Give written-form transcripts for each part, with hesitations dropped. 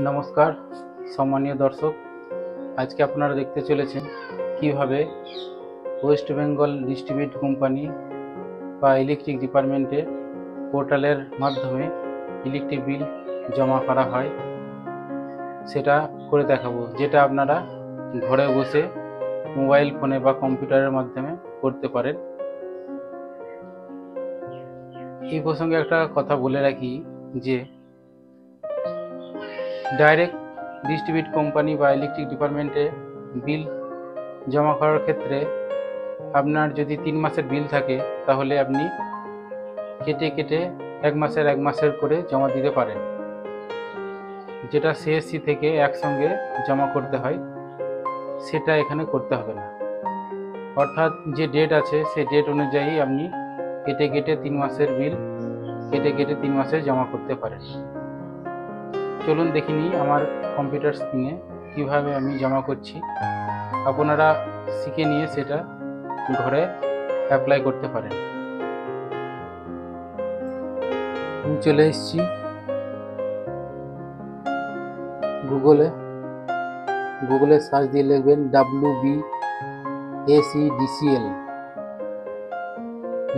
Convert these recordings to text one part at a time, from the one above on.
নমস্কার সম্মানীয় দর্শক, আজকে আপনারা দেখতে চলেছেন কিভাবে ওয়েস্ট বেঙ্গল ডিস্ট্রিবিউট কোম্পানি বা ইলেকট্রিক ডিপার্টমেন্টের পোর্টালের মাধ্যমে ইলেকট্রিক বিল জমা করা হয়। সেটা করে দেখাবো, যেটা আপনারা ঘরে বসে মোবাইল ফোনে বা কম্পিউটারের মাধ্যমে করতে পারেন। এই প্রসঙ্গে একটা কথা বলে রাখি যে ডাইরেক্ট ডিস্ট্রিবিউট কোম্পানি বা ইলেকট্রিক ডিপার্টমেন্টে বিল জমা করার ক্ষেত্রে আপনার যদি 3 মাসের বিল থাকে তাহলে আপনি কেটে কেটে এক মাসের করে জমা দিতে পারেন, যেটা সিএসসি থেকে একসঙ্গে জমা করতে হয় সেটা এখানে করতে হবে না। অর্থাৎ যে ডেট আছে সেই ডেট অনুযায়ী আপনি কেটে কেটে 3 মাসের বিল কেটে কেটে 3 মাসে জমা করতে পারেন। চলুন দেখে নিই আমার কম্পিউটার স্ক্রিনে কীভাবে আমি জমা করছি। আপনারা শিখে নিয়ে সেটা ঘরে অ্যাপ্লাই করতে পারেন। আমি চলে এসেছি গুগলে সার্চ দিয়ে লিখবেন WBACDCL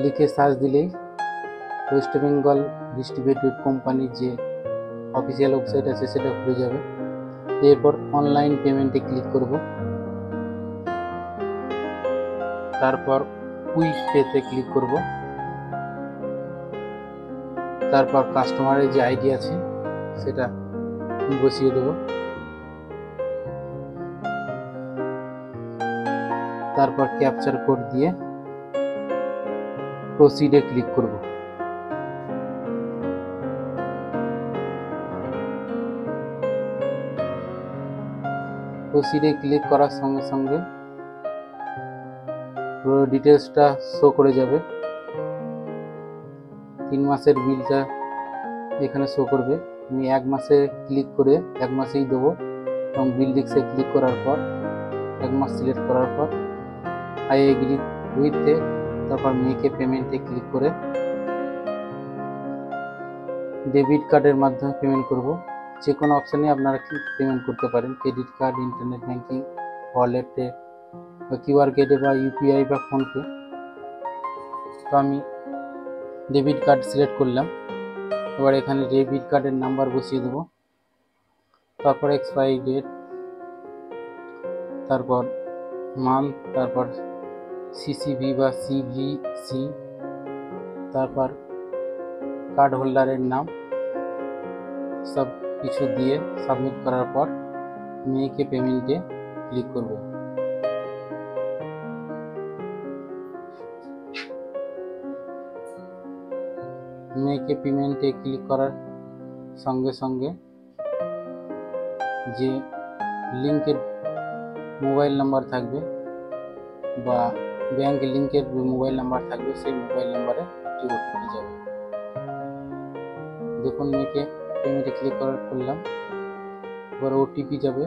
লিখে সার্চ দিলেই ওয়েস্ট বেঙ্গল ডিস্ট্রিবিউটেড কোম্পানির যে অফিসিয়াল ওয়েবসাইট আছে সেটা খুলে যাবে। এরপর অনলাইন পেমেন্টে ক্লিক করব, তারপর কুইক পেতে ক্লিক করব, তারপর কাস্টমারের যে আইডি আছে সেটা বসিয়ে দেব, তারপর ক্যাপচার কোড দিয়ে প্রসিডে ক্লিক করব। প্রসিডে ক্লিক করার সঙ্গে সঙ্গে পুরো ডিটেলসটা শো করে যাবে। 3 মাসের বিলটা এখানে শো করবে। আমি 1 মাসে ক্লিক করে 1 মাসেই দেবো এবং বিল ডিস্কে ক্লিক করার পর 1 মাস সিলেক্ট করার পর আই এগ্রি উইথে, তারপর মেকে পেমেন্টে ক্লিক করে ডেবিট কার্ডের মাধ্যমে পেমেন্ট করব। যে কোনো অপশানে আপনারা পেমেন্ট করতে পারেন, ক্রেডিট কার্ড, ইন্টারনেট ব্যাঙ্কিং, ওয়ালেটে বা কিউআর কোডে বা ইউপিআই বা ফোনপে। তো আমি ডেবিট কার্ড সিলেক্ট করলাম। এবার এখানে ডেবিট কার্ডের নাম্বার বসিয়ে দেবো, তারপর এক্সপায়ারি ডেট, তারপর মান্থ, তারপর সিসিভি বা সিভিসি, তারপর কার্ড হোল্ডারের নাম, সব কিছু দিয়ে সাবমিট করার পর মেকে পেমেন্টে ক্লিক করব। মেকে পেমেন্টে ক্লিক করার সঙ্গে সঙ্গে যে লিঙ্কের মোবাইল নাম্বার থাকবে বা ব্যাংক লিঙ্কের মোবাইল নাম্বার থাকবে সেই মোবাইল নাম্বারে একটি ওটিপি যাবে। দেখুন মেকে পেমেন্টে ক্লিক করলাম, এবার ওটিপি যাবে।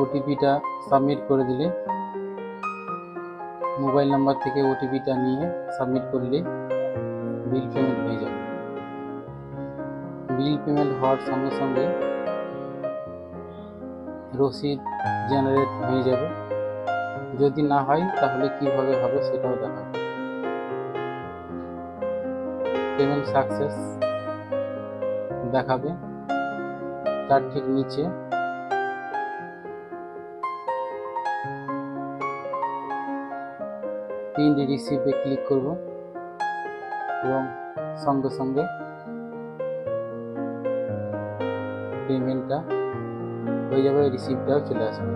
ওটিপিটা সাবমিট করে দিলে মোবাইল নাম্বার থেকে ওটিপিটা নিয়ে সাবমিট করলে বিল পেমেন্ট হয়ে যাবে। বিল পেমেন্ট হওয়ার সঙ্গে সঙ্গে রসিদ জেনারেট হয়ে যাবে। যদি না হয় তাহলে কিভাবে হবে সেটাও দেখাবে। পেমেন্ট সাকসেস দেখাবে, তার ঠিক নিচে প্রিন্ট রিসিভে ক্লিক করব এবং সঙ্গে সঙ্গে পেমেন্টটা হয়ে যাবে, রিসিপ্টটাও চলে আসবে।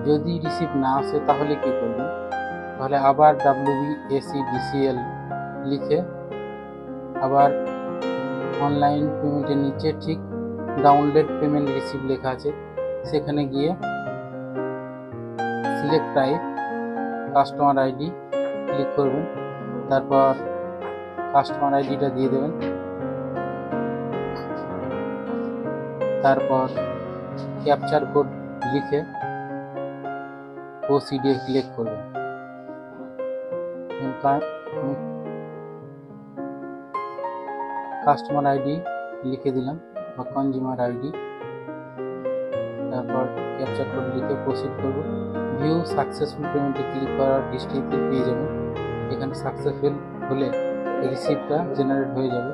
যদি রিসিপ্ট না আসে তাহলে কি করবেন, তাহলে আবার WBACDCL লিখে আবার অনলাইন পেমেন্টের নিচে ঠিক ডাউনলোড পেমেন্ট রিসিপ্ট লেখা আছে সেখানে গিয়ে select type customer ID click করবেন, তারপর কাস্টমার আইডিটা দিয়ে দেবেন, তারপর ক্যাপচার কোড লিখে প্রসিডে ক্লিক করবেন। কাস্টমার আইডি লিখে দিলাম বা কনজিউমার আইডি, তারপর ক্যাপচা কোড লিখে প্রসিড করব। ভিউ সাকসেসফুল পেমেন্টে ক্লিক করার হিস্ট্রিতে পেয়ে যাবেন। এখানে সাকসেসফুল হলে রিসিপ্টটা জেনারেট হয়ে যাবে।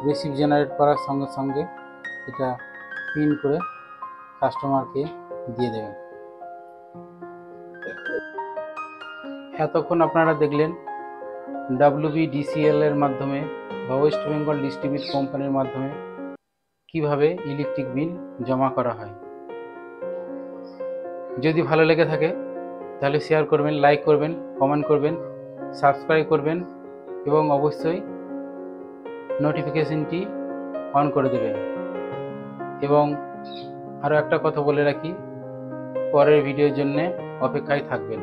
রিসিপ্ট জেনারেট করার সঙ্গে সঙ্গে এটা প্রিন্ট করে কাস্টমারকে দিয়ে দেবেন। এতক্ষণ আপনারা দেখলেন WBDCL এর মাধ্যমে বা ওয়েস্ট বেঙ্গল ডিস্ট্রিবিউট কোম্পানির মাধ্যমে কিভাবে ইলেকট্রিক বিল জমা করা হয়। যদি ভালো লেগে থাকে তাহলে শেয়ার করবেন, লাইক করবেন, কমেন্ট করবেন, সাবস্ক্রাইব করবেন এবং অবশ্যই নোটিফিকেশনটি অন করে দেবেন। এবং আরও একটা কথা বলে রাখি, পরের ভিডিওর জন্য অপেক্ষায় থাকবেন।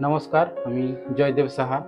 নমস্কার, আমি জয়দেব সাহা।